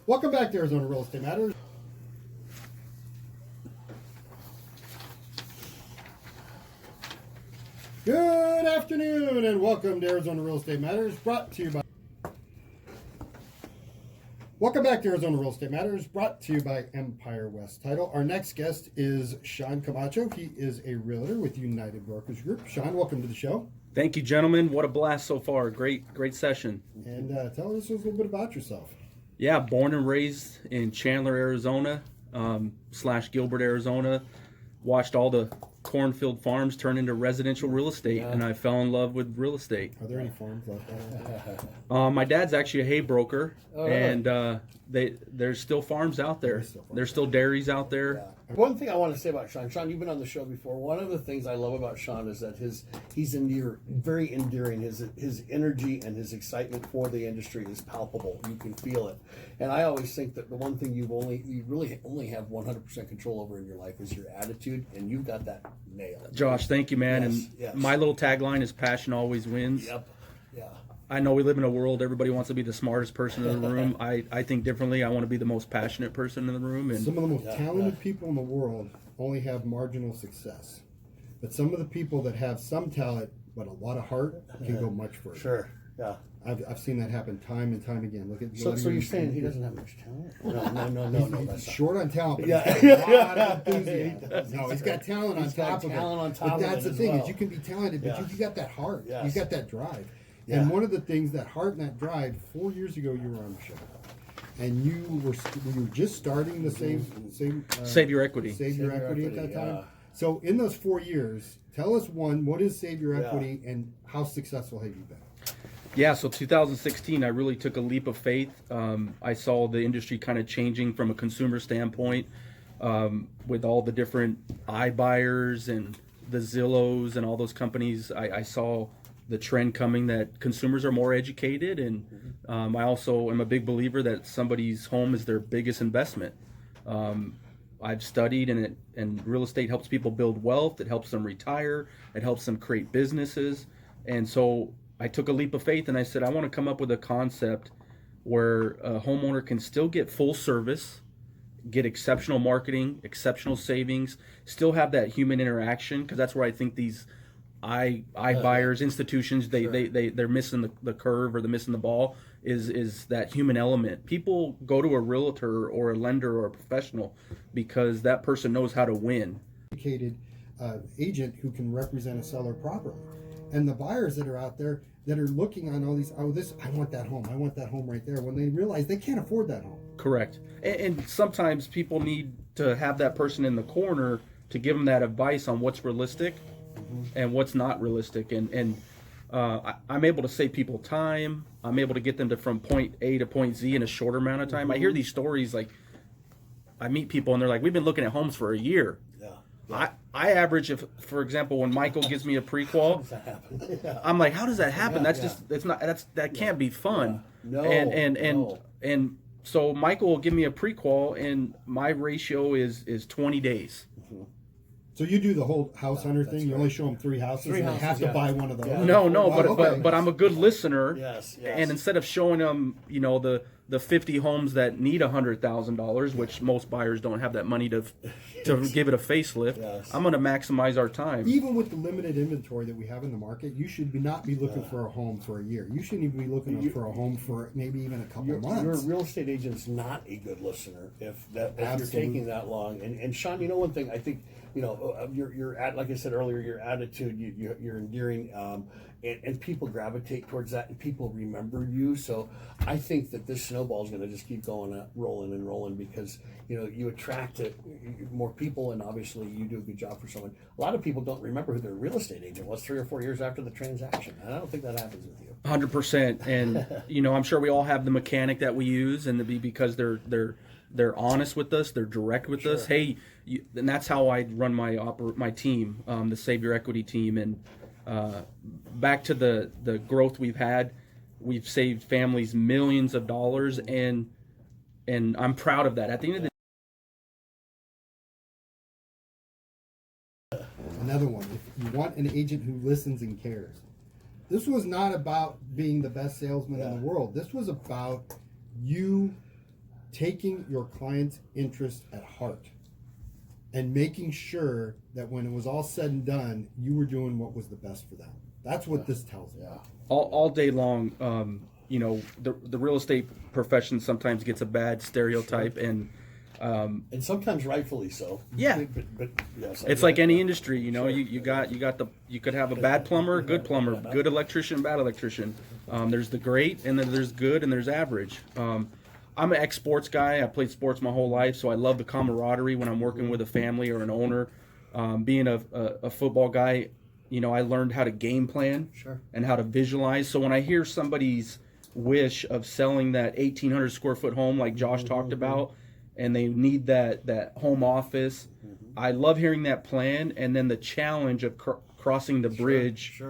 Welcome back to Arizona Real Estate Matters. Good afternoon and welcome to Arizona Real Estate Matters, brought to you by... Welcome back to Arizona Real Estate Matters, brought to you by Empire West Title. Our next guest is Shawn Camacho. He is a realtor with United Brokers Group. Shawn, welcome to the show. Thank you, gentlemen. What a blast so far. Great session. And tell us a little bit about yourself. Yeah, born and raised in Chandler, Arizona, / Gilbert, Arizona. Watched all the cornfield farms turn into residential real estate, and I fell in love with real estate. Are there any farms left out? My dad's actually a hay broker, and there's still farms out there. There's still dairies out there. Yeah. One thing I want to say about Shawn, you've been on the show before. One of the things I love about Shawn is that he's very endearing. His energy and his excitement for the industry is palpable. You can feel it. And I always think that the one thing you really only have 100% control over in your life is your attitude, and you've got that nailed. Josh, thank you, man. Yes. My little tagline is "Passion always wins." Yep. Yeah. I know we live in a world everybody wants to be the smartest person in the room. I think differently. I want to be the most passionate person in the room. And some of the most talented people in the world only have marginal success. But some of the people that have some talent but a lot of heart can go much further. Sure. Yeah. I've seen that happen time and time again. Look at so you're saying he doesn't have much talent? No. He's short on talent, but Yeah. he's got a lot of enthusiasm. No, he's got talent on top of it. But that's the thing, is you can be talented, but you got that heart. Yes. You got that drive. Yeah. And one of the things, that heart and that drive, 4 years ago you were on the show. And you were just starting the Save Your Equity. Save Your Equity at that time. So in those 4 years, tell us, one, what is Save Your Equity and how successful have you been? Yeah, so 2016, I really took a leap of faith. I saw the industry kind of changing from a consumer standpoint, with all the different iBuyers and the Zillows and all those companies. I saw the trend coming that consumers are more educated, and I also am a big believer that somebody's home is their biggest investment. I've studied, and real estate helps people build wealth. It helps them retire. It helps them create businesses. And so I took a leap of faith and I said, I want to come up with a concept where a homeowner can still get full service, get exceptional marketing, exceptional savings, still have that human interaction, because that's where I think these buyers, institutions, they're missing the curve, or they're missing the ball, is that human element. People go to a realtor or a lender or a professional because that person knows how to win. Educated agent who can represent a seller properly. And the buyers that are out there that are looking on all these, I want that home right there, when they realize they can't afford that home. Correct. And sometimes people need to have that person in the corner to give them that advice on what's realistic and what's not realistic. And I'm able to save people time. I'm able to get them from point A to point Z in a shorter amount of time. I hear these stories, like I meet people and they're like, we've been looking at homes for a year. I average, if, for example, when Michael gives me a pre-qual, I'm like, how does that happen? That can't be fun. No. And so Michael will give me a pre-qual, and my ratio is 20 days. So you do the whole house hunter thing. You only show them 3 houses, and they have to buy one of those. Yeah. No, but I'm a good listener. Yes. And instead of showing them, the 50 homes that need $100,000, which most buyers don't have that money to give it a facelift, I'm going to maximize our time. Even with the limited inventory that we have in the market, you should not be looking for a home for a year. You shouldn't even be looking for a home for maybe even a couple of months. Your real estate agent's not a good listener if you're taking that long. And Shawn, one thing I think, like I said earlier, your attitude, you're endearing, and people gravitate towards that, and people remember you. So I think that this snowball is going to just keep going, rolling, because you attract more people, and obviously you do a good job for someone. A lot of people don't remember who their real estate agent was 3 or 4 years after the transaction, and I don't think that happens with you. 100%. And I'm sure we all have the mechanic that we use, and because they're honest with us, they're direct with us. Hey, and that's how I run my team, the Save Your Equity team. And back to the growth we've had, we've saved families millions of dollars, and I'm proud of that. At the end of the Another one, if you want an agent who listens and cares. This was not about being the best salesman in the world. This was about you taking your client's interest at heart and making sure that when it was all said and done, you were doing what was the best for them. That's what this tells me. All day long, you know, the real estate profession sometimes gets a bad stereotype, and sometimes rightfully so. Yeah. But yes, it's like any industry, you know. You could have a bad plumber, good plumber, good electrician, bad electrician. There's the great, and then there's good, and there's average. I'm an ex-sports guy. I played sports my whole life, so I love the camaraderie when I'm working with a family or an owner. Being a football guy, you know, I learned how to game plan and how to visualize. So when I hear somebody's wish of selling that 1,800 square foot home like Josh talked about, and they need that home office, I love hearing that plan, and then the challenge of crossing the bridge,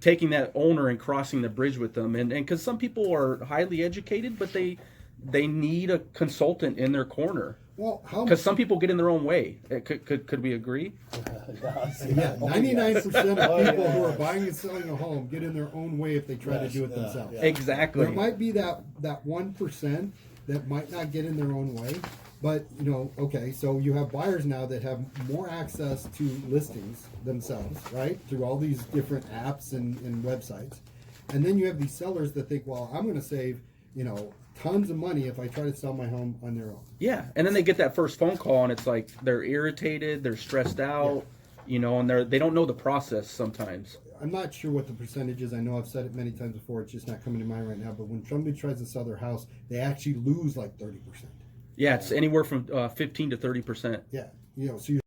taking that owner and crossing the bridge with them. And because some people are highly educated, but they need a consultant in their corner. Well, because some people get in their own way. Could we agree? Yeah, 99% of people who are buying and selling a home get in their own way if they try to do it themselves. Exactly. There might be that 1% that might not get in their own way, but you know, okay, so you have buyers now that have more access to listings themselves, right, through all these different apps and websites, and then you have these sellers that think, well, I'm going to save, you know, tons of money if I try to sell my home on their own. Yeah, and then they get that first phone call, and it's like they're irritated, they're stressed out, you know, and they don't know the process sometimes. I'm not sure what the percentage is. I know I've said it many times before. It's just not coming to mind right now. But when somebody tries to sell their house, they actually lose like 30%. Yeah, it's anywhere from 15 to 30%. Yeah, you know, so you